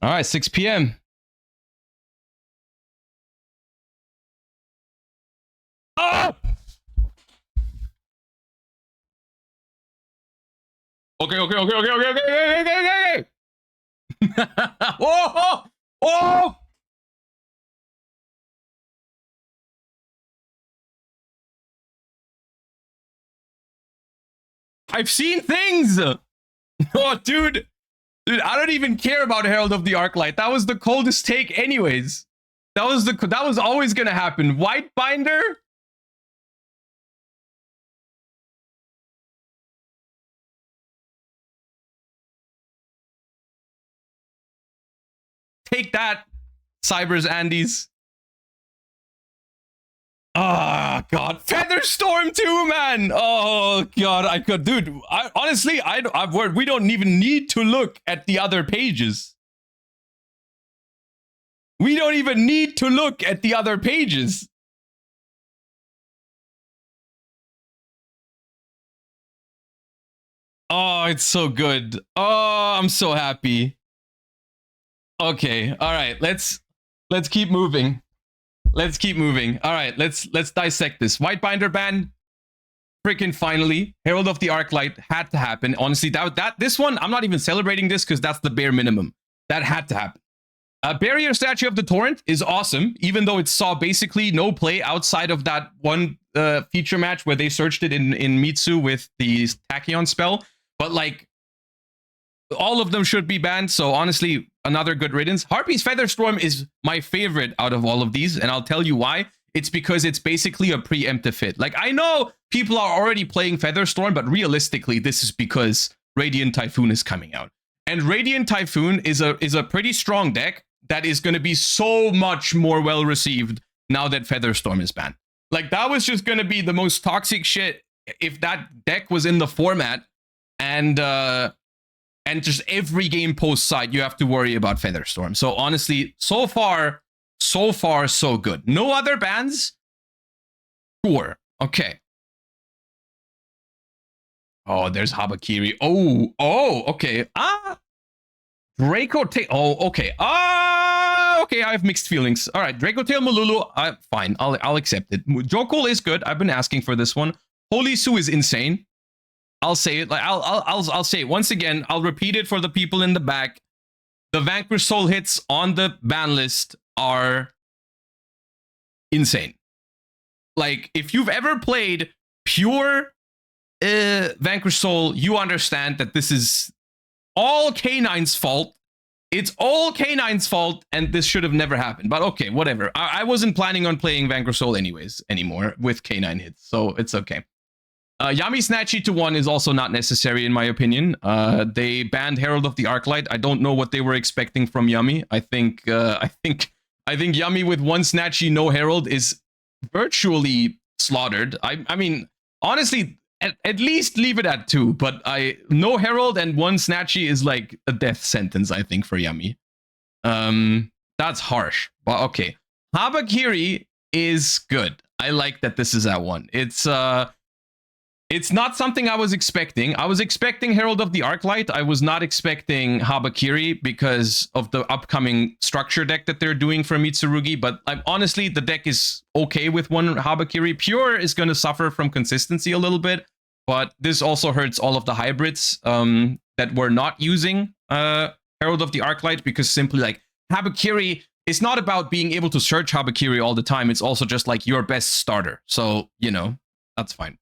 All right, 6 p.m. Ah! Okay. Oh! Oh! I've seen things! Oh, dude. Dude, I don't even care about Herald of the Arclight. That was the coldest take anyways. That was always gonna happen. White binder? Take that, Cybers Andes. Oh god, Featherstorm too, man. Oh god, I could, dude. Honestly, I've word. We don't even need to look at the other pages. We don't even need to look at the other pages. Oh, it's so good. Oh, I'm so happy. Okay, all right. Let's keep moving. Let's keep moving. All right, let's dissect this. White binder ban. Freaking finally, Herald of the Arclight had to happen. Honestly, this one, I'm not even celebrating this because that's the bare minimum. That had to happen. Barrier Statue of the Torrent is awesome, even though it saw basically no play outside of that one feature match where they searched it in Mitsu with the Tachyon spell. But like, all of them should be banned. So honestly, another good riddance. Harpy's Featherstorm is my favorite out of all of these, and I'll tell you why. It's because it's basically a preemptive hit. Like, I know people are already playing Featherstorm, but realistically, this is because Radiant Typhoon is coming out. And Radiant Typhoon is a pretty strong deck that is going to be so much more well received now that Featherstorm is banned. Like, that was just going to be the most toxic shit if that deck was in the format, and just every game post side you have to worry about Featherstorm. So honestly, so far so good. No other bans? Sure. Okay. Oh, there's Habakiri. Oh, okay. Draco Tail. Oh, okay. Okay, I have mixed feelings. All right, Draco Tail Malulu. Fine, I'll accept it. Jokul is good. I've been asking for this one. Holy Su is insane. I'll say it. Like I'll say it once again. I'll repeat it for the people in the back. The Vanquish Soul hits on the ban list are insane. Like, if you've ever played pure Vanquish Soul, you understand that this is all K9's fault. It's all K9's fault, and this should have never happened. But okay, whatever. I wasn't planning on playing Vanquish Soul anyways anymore with K9 hits, so it's okay. Yami Snatchy to 1 is also not necessary in my opinion. They banned Herald of the Arclight. I don't know what they were expecting from Yami. I think Yami with 1 Snatchy, no Herald is virtually slaughtered. I mean, honestly, at least leave it at 2, but no Herald and 1 Snatchy is like a death sentence, I think, for Yami. That's harsh, but okay. Habakiri is good. I like that this is at 1. It's not something I was expecting. I was expecting Herald of the Arclight. I was not expecting Habakiri because of the upcoming structure deck that they're doing for Mitsurugi. But honestly, the deck is okay with 1 Habakiri. Pure is going to suffer from consistency a little bit, but this also hurts all of the hybrids that were not using Herald of the Arclight, because simply like Habakiri, it's not about being able to search Habakiri all the time. It's also just like your best starter. So, you know, that's fine.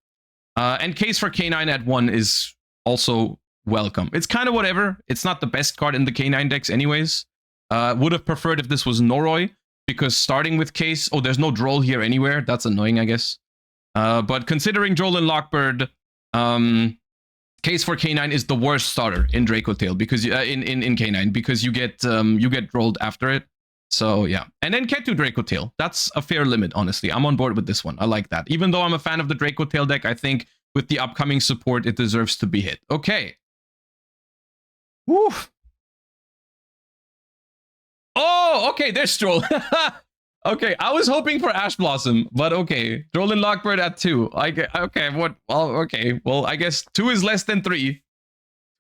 And Case for K9 at 1 is also welcome. It's kind of whatever. It's not the best card in the K9 decks anyways. Would have preferred if this was Noroi, because starting with Case... Oh, there's no Droll here anywhere. That's annoying, I guess. But considering Droll and Lockbird, Case for K9 is the worst starter in Draco Tail, because in K9, because you get Drolled after it. So yeah, and then Ketu Draco Tail. That's a fair limit, honestly. I'm on board with this one. I like that. Even though I'm a fan of the Draco Tail deck, I think with the upcoming support, it deserves to be hit. Okay. Woo. Oh, okay, there's Stroll. Okay, I was hoping for Ash Blossom, but okay. Droll and Lockbird at 2. Okay, what? Well, okay. Well, I guess 2 is less than 3.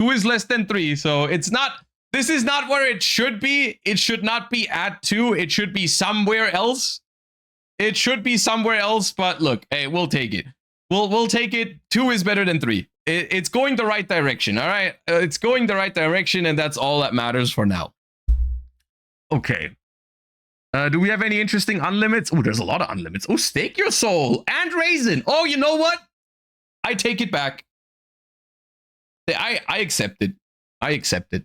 2 is less than 3, so it's not... This is not where it should be. It should not be at 2. It should be somewhere else. It should be somewhere else, but look, hey, we'll take it. We'll take it. 2 is better than 3. It's going the right direction, all right? It's going the right direction, and that's all that matters for now. Okay. Do we have any interesting unlimits? Oh, there's a lot of unlimits. Oh, Stake Your Soul and Raisin. Oh, you know what? I take it back. I accept it. I accept it.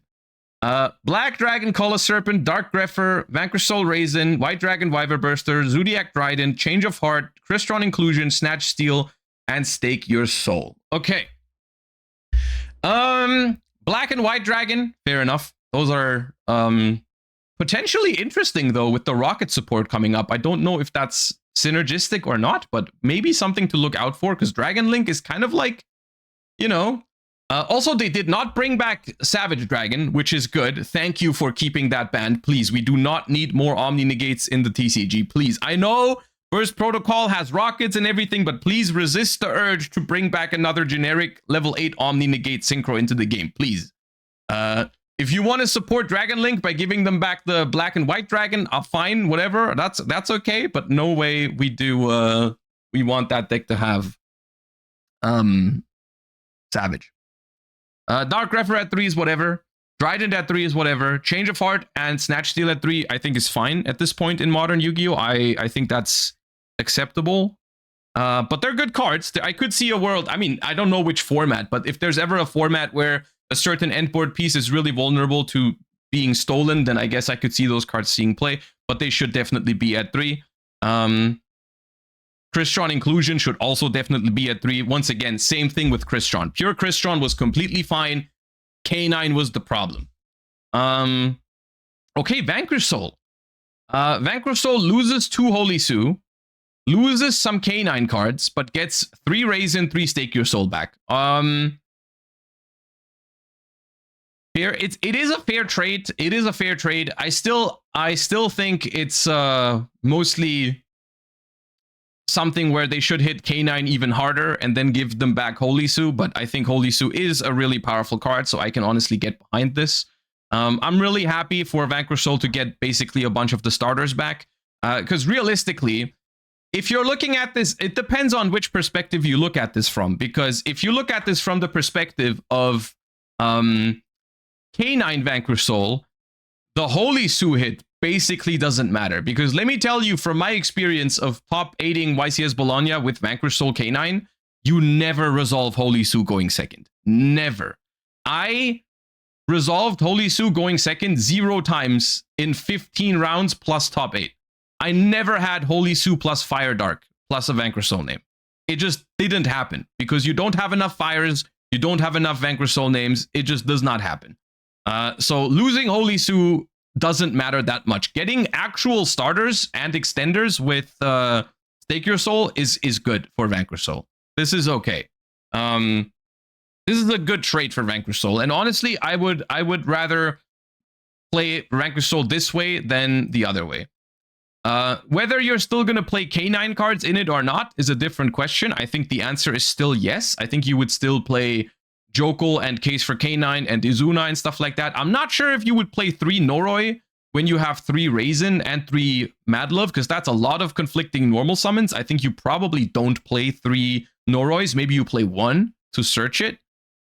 Black Dragon, Color Serpent, Dark Grepher, Vanquish Soul Raisin, White Dragon, Wyver Burster, Zodiac Trident, Change of Heart, Crystron Inclusion, Snatch Steel, and Stake Your Soul. Okay. Black and White Dragon, fair enough. Those are potentially interesting though with the rocket support coming up. I don't know if that's synergistic or not, but maybe something to look out for because Dragon Link is kind of like, you know. Also, they did not bring back Savage Dragon, which is good. Thank you for keeping that banned. Please, we do not need more Omni Negates in the TCG. Please, I know Burst Protocol has rockets and everything, but please resist the urge to bring back another generic level 8 Omni Negate Synchro into the game. Please. If you want to support Dragon Link by giving them back the Black and White Dragon, fine, whatever. That's okay, but no way we do. We want that deck to have Savage. Dark Grepher at 3 is whatever. Trident at 3 is whatever. Change of Heart and Snatch Steel at 3 I think is fine at this point in modern Yu-Gi-Oh! I think that's acceptable. But they're good cards. I could see a world, I mean, I don't know which format, but if there's ever a format where a certain endboard piece is really vulnerable to being stolen, then I guess I could see those cards seeing play, but they should definitely be at 3. Crystron Inclusion should also definitely be at 3. Once again, same thing with Crystron. Pure Crystron was completely fine. K9 was the problem. Okay, Vanquish Soul. Vanquish Soul loses 2 Holy Sue, loses some K9 cards, but gets 3 Raisin, 3 Stake Your Soul back. Fair. It is a fair trade. It is a fair trade. I still think it's mostly something where they should hit K9 even harder and then give them back Holy Sue, but I think Holy Sue is a really powerful card, so I can honestly get behind this. I'm really happy for Vanquish Soul to get basically a bunch of the starters back, because realistically, if you're looking at this, it depends on which perspective you look at this from, because if you look at this from the perspective of K9 Vanquish Soul, the Holy Sue hit basically doesn't matter, because let me tell you from my experience of top 8ing YCS Bologna with Vanquish Soul K9, you never resolve Holy Sue going second. Never. I resolved Holy Sue going second 0 times in 15 rounds plus top 8. I never had Holy Sue plus Fire Dark plus a Vanquish Soul name. It just didn't happen because you don't have enough fires, you don't have enough Vanquish Soul names, it just does not happen. So losing Holy Sue doesn't matter that much. Getting actual starters and extenders with Stake Your Soul is good for Vanquish Soul. This is okay. This is a good trade for Vanquish Soul, and honestly, I would rather play Vanquish Soul this way than the other way. Whether you're still gonna play K9 cards in it or not is a different question. I think the answer is still yes. I think you would still play Jokul and Case for K9 and Izuna and stuff like that. I'm not sure if you would play 3 Noroi when you have 3 Raisin and 3 Madlove, because that's a lot of conflicting normal summons. I think you probably don't play 3 Norois. Maybe you play 1 to search it.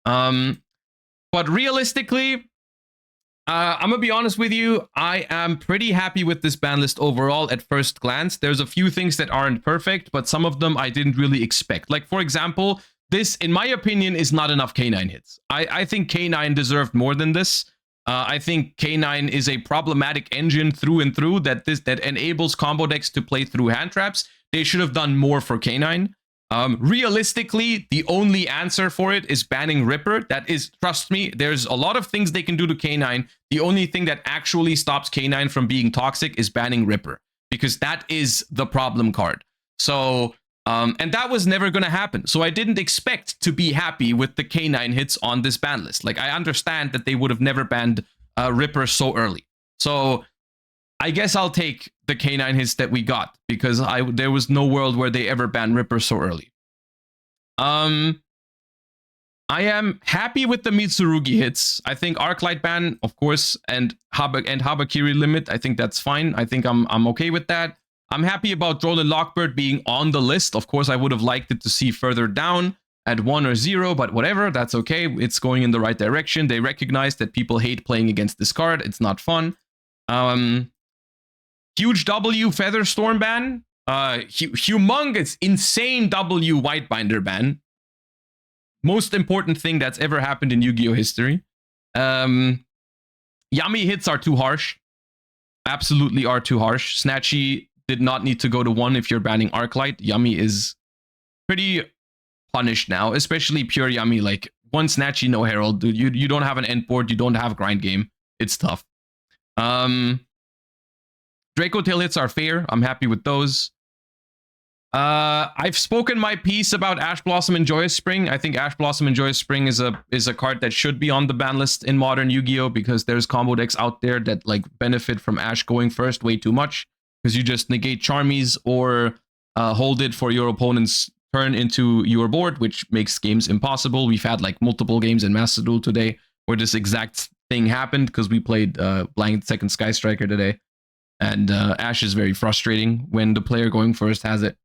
But realistically, I'm gonna be honest with you, I am pretty happy with this ban list overall at first glance. There's a few things that aren't perfect, but some of them I didn't really expect. Like, for example, this, in my opinion, is not enough K9 hits. I think K9 deserved more than this. I think K9 is a problematic engine through and through that enables combo decks to play through hand traps. They should have done more for K9. Realistically, the only answer for it is banning Ripper. That is, trust me, there's a lot of things they can do to K9. The only thing that actually stops K9 from being toxic is banning Ripper, because that is the problem card. So, and that was never going to happen. So I didn't expect to be happy with the K9 hits on this ban list. Like, I understand that they would have never banned Ripper so early. So I guess I'll take the K9 hits that we got, because there was no world where they ever banned Ripper so early. I am happy with the Mitsurugi hits. I think Arclight ban, of course, and Habakiri limit. I think that's fine. I think I'm okay with that. I'm happy about Droll Lockbird being on the list. Of course, I would have liked it to see further down at 1 or 0, but whatever, that's okay. It's going in the right direction. They recognize that people hate playing against this card. It's not fun. Huge W Featherstorm ban. Humongous, insane W Whitebinder ban. Most important thing that's ever happened in Yu-Gi-Oh history. Yummy hits are too harsh. Absolutely are too harsh. Snatchy did not need to go to 1 if you're banning Arclight. Yummy is pretty punished now, especially pure Yummy. Like, 1 Snatchy, no Herald. Dude, you don't have an end board. You don't have grind game. It's tough. Draco Tail hits are fair. I'm happy with those. I've spoken my piece about Ash Blossom and Joyous Spring. I think Ash Blossom and Joyous Spring is a card that should be on the ban list in modern Yu-Gi-Oh! Because there's combo decks out there that like benefit from Ash going first way too much. Because you just negate Charmies or hold it for your opponent's turn into your board, which makes games impossible. We've had like multiple games in Master Duel today where this exact thing happened because we played Blind Second Sky Striker today. And Ash is very frustrating when the player going first has it.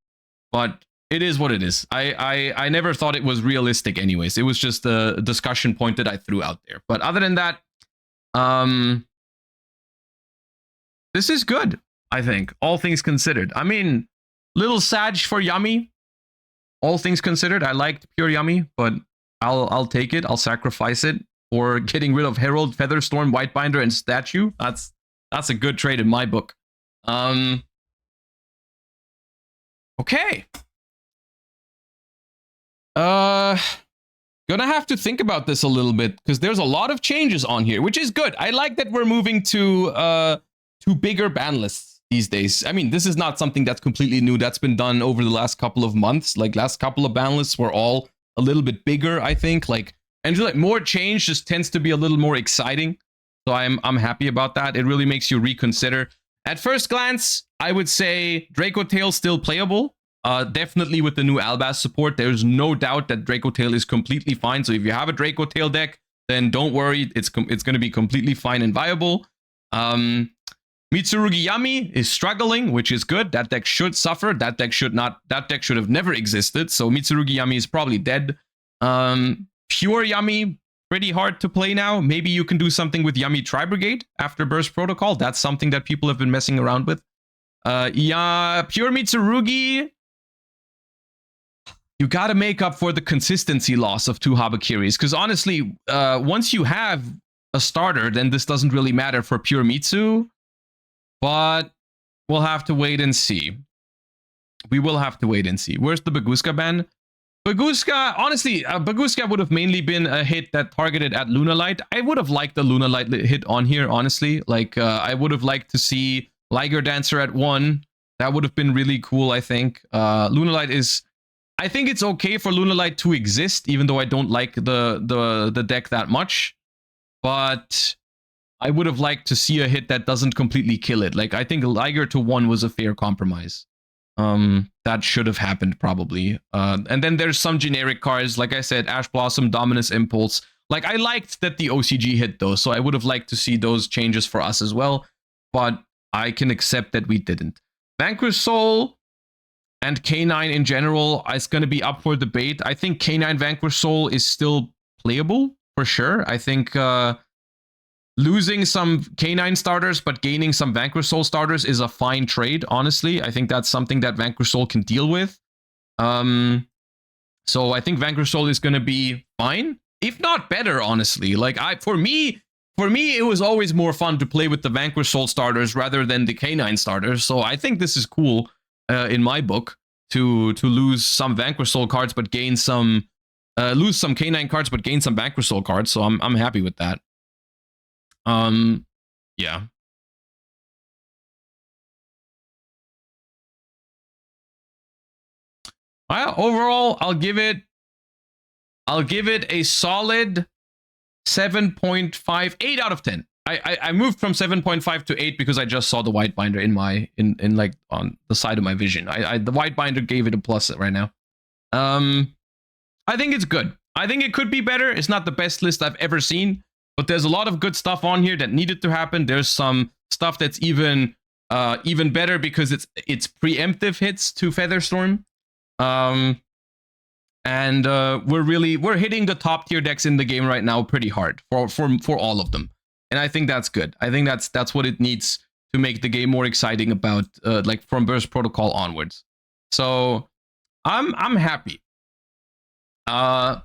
But it is what it is. I never thought it was realistic anyways. It was just a discussion point that I threw out there. But other than that, this is good, I think, all things considered. I mean, little sad for Yummy, all things considered. I liked pure Yummy, but I'll take it. I'll sacrifice it for getting rid of Herald, Featherstorm, Whitebinder, and Statue. That's a good trade in my book. Okay. Gonna have to think about this a little bit because there's a lot of changes on here, which is good. I like that we're moving to bigger ban lists these days. I mean, this is not something that's completely new. That's been done over the last couple of months. Like last couple of ban lists were all a little bit bigger, I think. Like, and just like more change just tends to be a little more exciting. So I'm happy about that. It really makes you reconsider. At first glance, I would say Draco Tail still playable. Definitely with the new Albaz support, there's no doubt that Draco Tail is completely fine. So if you have a Draco Tail deck, then don't worry, it's going to be completely fine and viable. Mitsurugi Yami is struggling, which is good. That deck should suffer. That deck should have never existed. So Mitsurugi Yami is probably dead. Pure Yami, pretty hard to play now. Maybe you can do something with Yummy Tri-Brigade after Burst Protocol. That's something that people have been messing around with. Yeah, Pure Mitsurugi, you gotta make up for the consistency loss of 2 Habakiris. Because honestly, once you have a starter, then this doesn't really matter for Pure Mitsu. But we'll have to wait and see. We will have to wait and see. Where's the Baguska ban? Baguska, honestly, Baguska would have mainly been a hit that targeted at Lunalight. I would have liked the Lunalight hit on here, honestly. Like, I would have liked to see Liger Dancer at 1. That would have been really cool, I think. Lunalight is... I think it's okay for Lunalight to exist, even though I don't like the deck that much. But I would have liked to see a hit that doesn't completely kill it. Like, I think Liger to 1 was a fair compromise. That should have happened probably. And then there's some generic cards, like I said, Ash Blossom, Dominus Impulse. Like, I liked that the OCG hit those, so I would have liked to see those changes for us as well, but I can accept that we didn't. Vanquish Soul and K9 in general is going to be up for debate. I think K9 Vanquish Soul is still playable for sure. I think losing some K9 starters but gaining some Vanquish Soul starters is a fine trade, honestly. I think that's something that Vanquish Soul can deal with. So I think Vanquish Soul is going to be fine, if not better, honestly. Like, for me, it was always more fun to play with the Vanquish Soul starters rather than the K9 starters. So I think this is cool in my book to lose some Vanquish Soul cards but gain some lose some K9 cards but gain some Vanquish Soul cards. So I'm happy with that. Yeah. Well, overall, I'll give it a solid 7.5, 8 out of 10. I moved from 7.5 to 8 because I just saw the white binder in like on the side of my vision. The white binder gave it a plus right now. I think it's good. I think it could be better. It's not the best list I've ever seen, but there's a lot of good stuff on here that needed to happen. There's some stuff that's even better because it's preemptive hits to Featherstorm. And we're hitting the top tier decks in the game right now pretty hard for all of them, and I think that's good. I think that's what it needs to make the game more exciting about like from Burst Protocol onwards. So I'm happy. I'm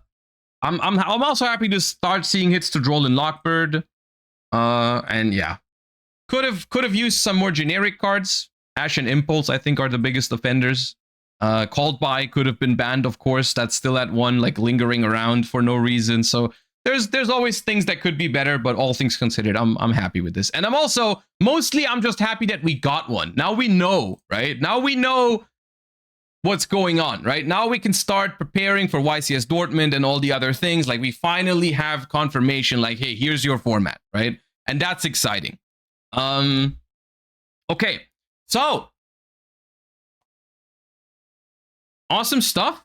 also happy to start seeing hits to Droll and Lockbird. And yeah, could have used some more generic cards. Ash and Impulse, I think, are the biggest offenders. Called By could have been banned, of course. That's still at one, like lingering around for no reason. So there's always things that could be better, but all things considered, I'm happy with this. And I'm also I'm just happy that we got one. Now we know, right? Now we know what's going on, right? Now we can start preparing for YCS Dortmund and all the other things. Like we finally have confirmation, like, hey, here's your format, right? And that's exciting. Okay, so awesome stuff.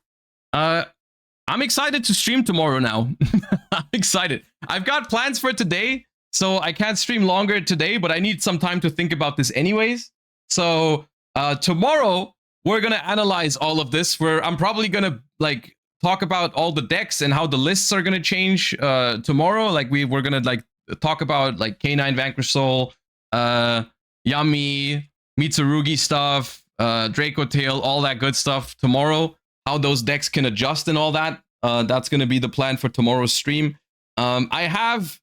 I'm excited to stream tomorrow now. I'm excited. I've got plans for today, so I can't stream longer today, but I need some time to think about this anyways. So tomorrow we're gonna analyze all of this. I'm probably gonna like talk about all the decks and how the lists are gonna change tomorrow. Like we're gonna like talk about like K9 Vanquish Soul, Yummy, Mitsurugi stuff, Draco Tail, all that good stuff tomorrow. How those decks can adjust and all that. That's gonna be the plan for tomorrow's stream. I have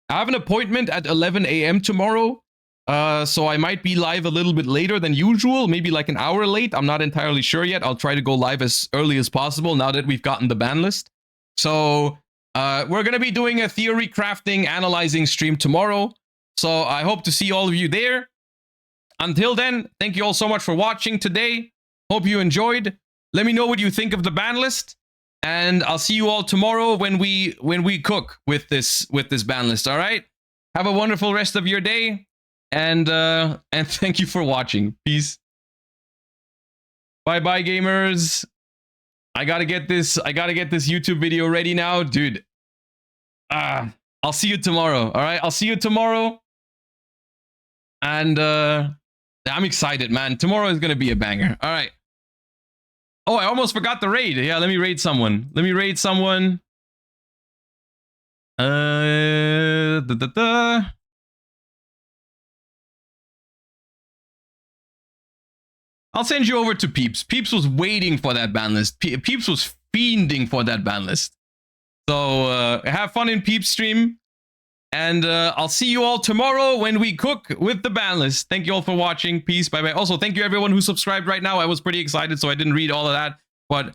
an appointment at 11 a.m. tomorrow. So I might be live a little bit later than usual, maybe like an hour late. I'm not entirely sure yet. I'll try to go live as early as possible now that we've gotten the ban list. So we're going to be doing a theory crafting, analyzing stream tomorrow. So I hope to see all of you there. Until then, thank you all so much for watching today. Hope you enjoyed. Let me know what you think of the ban list. And I'll see you all tomorrow when we cook with this ban list, all right? Have a wonderful rest of your day. And thank you for watching. Peace. Bye bye, gamers. I gotta get this YouTube video ready now, dude. I'll see you tomorrow. All right, I'll see you tomorrow. And I'm excited, man. Tomorrow is gonna be a banger. All right. Oh, I almost forgot the raid. Yeah, let me raid someone. I'll send you over to Peeps. Peeps was waiting for that ban list. Peeps was fiending for that ban list. So have fun in Peeps stream. And I'll see you all tomorrow when we cook with the ban list. Thank you all for watching. Peace. Bye-bye. Also, thank you everyone who subscribed right now. I was pretty excited, so I didn't read all of that. But